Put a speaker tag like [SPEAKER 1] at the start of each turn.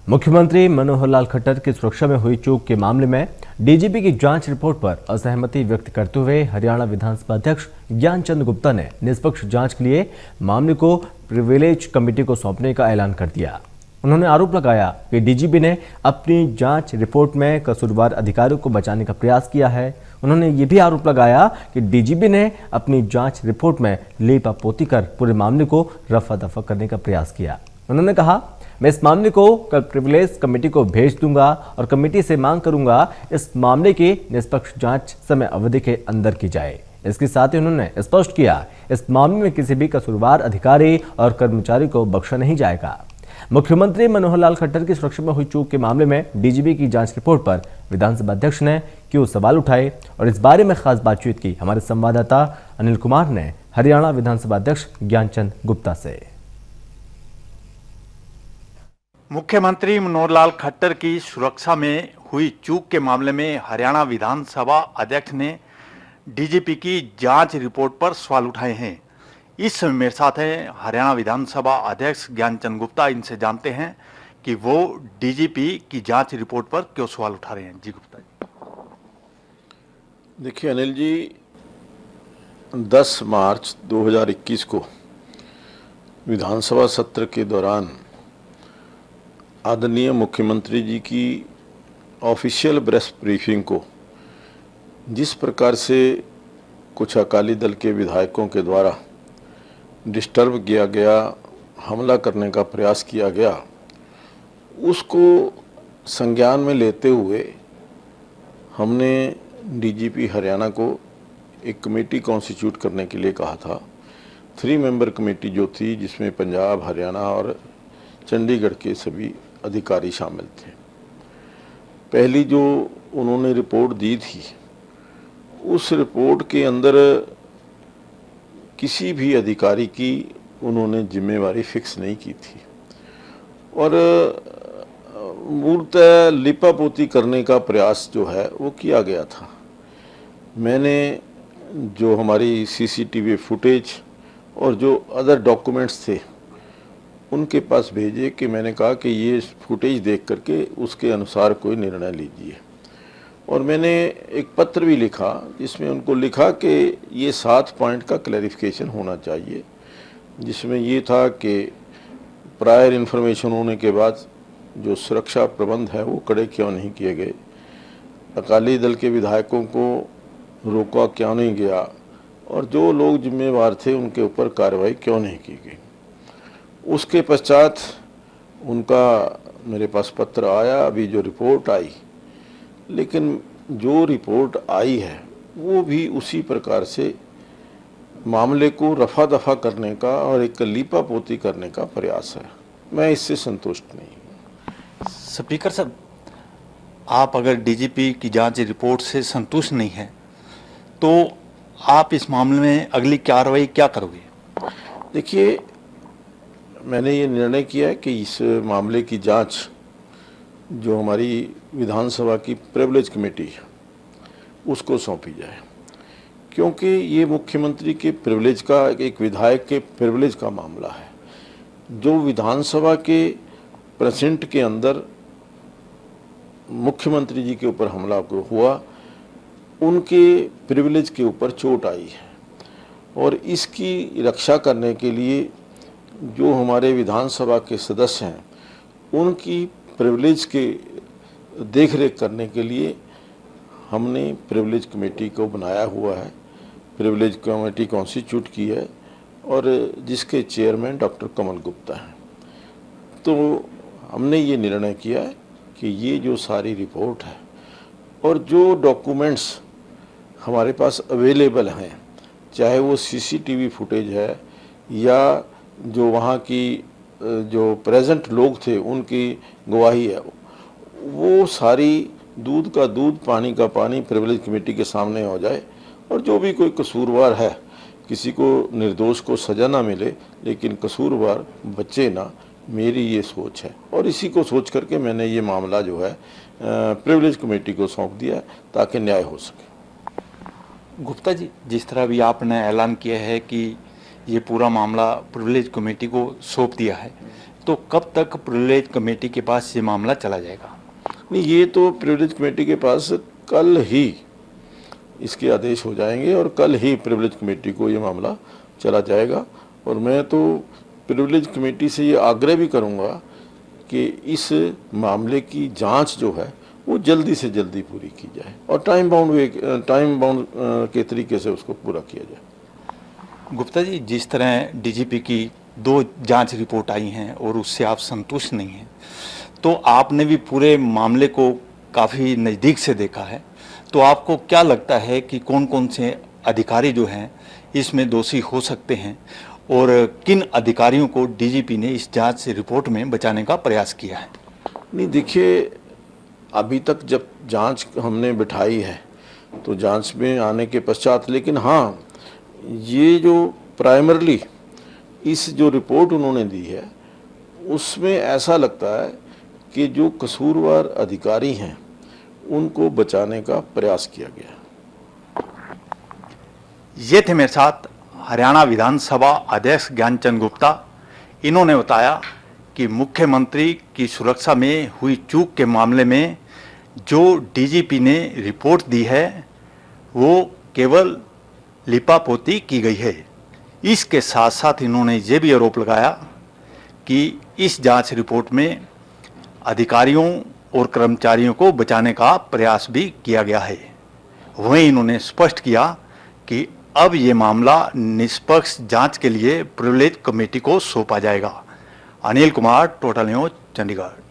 [SPEAKER 1] मुख्यमंत्री मनोहर लाल खट्टर की सुरक्षा में हुई चूक के मामले में डीजीपी की जांच रिपोर्ट पर असहमति व्यक्त करते हुए हरियाणा विधानसभा अध्यक्ष ज्ञानचंद गुप्ता ने निष्पक्ष जांच के लिए मामले को प्रिविलेज कमेटी को सौंपने का ऐलान कर दिया। उन्होंने आरोप लगाया कि डीजीपी ने अपनी जांच रिपोर्ट में कसूरवार अधिकारियों को बचाने का प्रयास किया है। उन्होंने ये भी आरोप लगाया कि डीजीपी ने अपनी जांच रिपोर्ट में लीपापोती कर पूरे मामले को रफा दफा करने का प्रयास किया। उन्होंने कहा, मैं इस मामले को कल प्रिविलेज कमेटी को भेज दूंगा और कमेटी से मांग करूंगा इस मामले की निष्पक्ष जांच समय अवधि के अंदर की जाए। इसके साथ ही उन्होंने स्पष्ट किया, इस मामले में किसी भी कसूरवार अधिकारी और कर्मचारी को बख्शा नहीं जाएगा। मुख्यमंत्री मनोहर लाल खट्टर की सुरक्षा में हुई चूक के मामले में डीजीपी की जांच रिपोर्ट पर विधानसभा अध्यक्ष ने क्यों सवाल उठाए और इस बारे में खास बातचीत की हमारे संवाददाता अनिल कुमार ने हरियाणा विधानसभा अध्यक्ष ज्ञानचंद गुप्ता से।
[SPEAKER 2] मुख्यमंत्री मनोहर लाल खट्टर की सुरक्षा में हुई चूक के मामले में हरियाणा विधानसभा अध्यक्ष ने डीजीपी की जांच रिपोर्ट पर सवाल उठाए हैं। इस समय मेरे साथ हैं हरियाणा विधानसभा अध्यक्ष ज्ञानचंद गुप्ता। इनसे जानते हैं कि वो डीजीपी की जांच रिपोर्ट पर क्यों सवाल उठा रहे हैं। जी गुप्ता जी।
[SPEAKER 3] देखिए अनिल जी, 10 मार्च 2021 को विधानसभा सत्र के दौरान आदरणीय मुख्यमंत्री जी की ऑफिशियल प्रेस ब्रीफिंग को जिस प्रकार से कुछ अकाली दल के विधायकों के द्वारा डिस्टर्ब किया गया, हमला करने का प्रयास किया गया, उसको संज्ञान में लेते हुए हमने डीजीपी हरियाणा को एक कमेटी कॉन्स्टिट्यूट करने के लिए कहा था। 3 मेंबर कमेटी जो थी, जिसमें पंजाब, हरियाणा और चंडीगढ़ के सभी अधिकारी शामिल थे। पहली जो उन्होंने रिपोर्ट दी थी, उस रिपोर्ट के अंदर किसी भी अधिकारी की उन्होंने जिम्मेवारी फिक्स नहीं की थी और मूलतः लिपापोती करने का प्रयास जो है वो किया गया था। मैंने जो हमारी सीसीटीवी फुटेज और जो अदर डॉक्यूमेंट्स थे उनके पास भेजे कि मैंने कहा कि ये फुटेज देख करके उसके अनुसार कोई निर्णय लीजिए। और मैंने एक पत्र भी लिखा जिसमें उनको लिखा कि ये 7 पॉइंट का क्लैरिफिकेशन होना चाहिए, जिसमें ये था कि प्रायर इन्फॉर्मेशन होने के बाद जो सुरक्षा प्रबंध है वो कड़े क्यों नहीं किए गए, अकाली दल के विधायकों को रोका क्यों नहीं गया और जो लोग जिम्मेवार थे उनके ऊपर कार्रवाई क्यों नहीं की गई। उसके पश्चात उनका मेरे पास पत्र आया, अभी जो रिपोर्ट आई, लेकिन जो रिपोर्ट आई है वो भी उसी प्रकार से मामले को रफा दफा करने का और एक लीपापोती करने का प्रयास है। मैं इससे संतुष्ट नहीं हूँ।
[SPEAKER 2] स्पीकर साहब, आप अगर डीजीपी की जांच रिपोर्ट से संतुष्ट नहीं है तो आप इस मामले में अगली कार्रवाई क्या करोगे?
[SPEAKER 3] देखिए, मैंने ये निर्णय किया है कि इस मामले की जांच जो हमारी विधानसभा की प्रिविलेज कमेटी है उसको सौंपी जाए, क्योंकि ये मुख्यमंत्री के प्रिविलेज का, एक विधायक के प्रिविलेज का मामला है। जो विधानसभा के प्रेसिडेंट के अंदर मुख्यमंत्री जी के ऊपर हमला हुआ, उनके प्रिविलेज के ऊपर चोट आई है और इसकी रक्षा करने के लिए जो हमारे विधानसभा के सदस्य हैं उनकी प्रिविलेज के देखरेख करने के लिए हमने प्रिविलेज कमेटी को बनाया हुआ है। प्रिविलेज कमेटी कॉन्स्टिट्यूट की है और जिसके चेयरमैन डॉक्टर कमल गुप्ता हैं। तो हमने ये निर्णय किया है कि ये जो सारी रिपोर्ट है और जो डॉक्यूमेंट्स हमारे पास अवेलेबल हैं, चाहे वो सीसीटीवी फुटेज है या जो वहाँ की जो प्रेजेंट लोग थे उनकी गवाही है, वो सारी दूध का दूध, पानी का पानी प्रिविलेज कमेटी के सामने हो जाए और जो भी कोई कसूरवार है, किसी को निर्दोष को सजा ना मिले लेकिन कसूरवार बचे ना, मेरी ये सोच है। और इसी को सोच करके मैंने ये मामला जो है प्रिविलेज कमेटी को सौंप दिया ताकि न्याय हो सके।
[SPEAKER 2] गुप्ता जी, जिस तरह भी आपने ऐलान किया है कि ये पूरा मामला प्रिविलेज कमेटी को सौंप दिया है, तो कब तक प्रिविलेज कमेटी के पास ये मामला चला जाएगा?
[SPEAKER 3] नहीं, ये तो प्रिविलेज कमेटी के पास कल ही इसके आदेश हो जाएंगे और कल ही प्रिविलेज कमेटी को ये मामला चला जाएगा। और मैं तो प्रिविलेज कमेटी से ये आग्रह भी करूँगा कि इस मामले की जांच जो है वो जल्दी से जल्दी पूरी की जाए और टाइम बाउंड के तरीके से उसको पूरा किया जाए।
[SPEAKER 2] गुप्ता जी, जिस तरह डीजीपी की 2 जांच रिपोर्ट आई हैं और उससे आप संतुष्ट नहीं हैं, तो आपने भी पूरे मामले को काफ़ी नज़दीक से देखा है, तो आपको क्या लगता है कि कौन कौन से अधिकारी जो हैं इसमें दोषी हो सकते हैं और किन अधिकारियों को डीजीपी ने इस जांच रिपोर्ट में बचाने का प्रयास किया है?
[SPEAKER 3] नहीं, देखिए, अभी तक जब जांच हमने बिठाई है तो जांच में आने के पश्चात, लेकिन हाँ, ये जो प्राइमरली इस जो रिपोर्ट उन्होंने दी है उसमें ऐसा लगता है कि जो कसूरवार अधिकारी हैं उनको बचाने का प्रयास किया गया।
[SPEAKER 2] ये थे मेरे साथ हरियाणा विधानसभा अध्यक्ष ज्ञानचंद गुप्ता। इन्होंने बताया कि मुख्यमंत्री की सुरक्षा में हुई चूक के मामले में जो डीजीपी ने रिपोर्ट दी है वो केवल लिपापोती की गई है। इसके साथ साथ इन्होंने ये भी आरोप लगाया कि इस जांच रिपोर्ट में अधिकारियों और कर्मचारियों को बचाने का प्रयास भी किया गया है। वहीं इन्होंने स्पष्ट किया कि अब ये मामला निष्पक्ष जांच के लिए प्रिविलेज कमेटी को सौंपा जाएगा। Anil Kumar, total news, Chandigarh.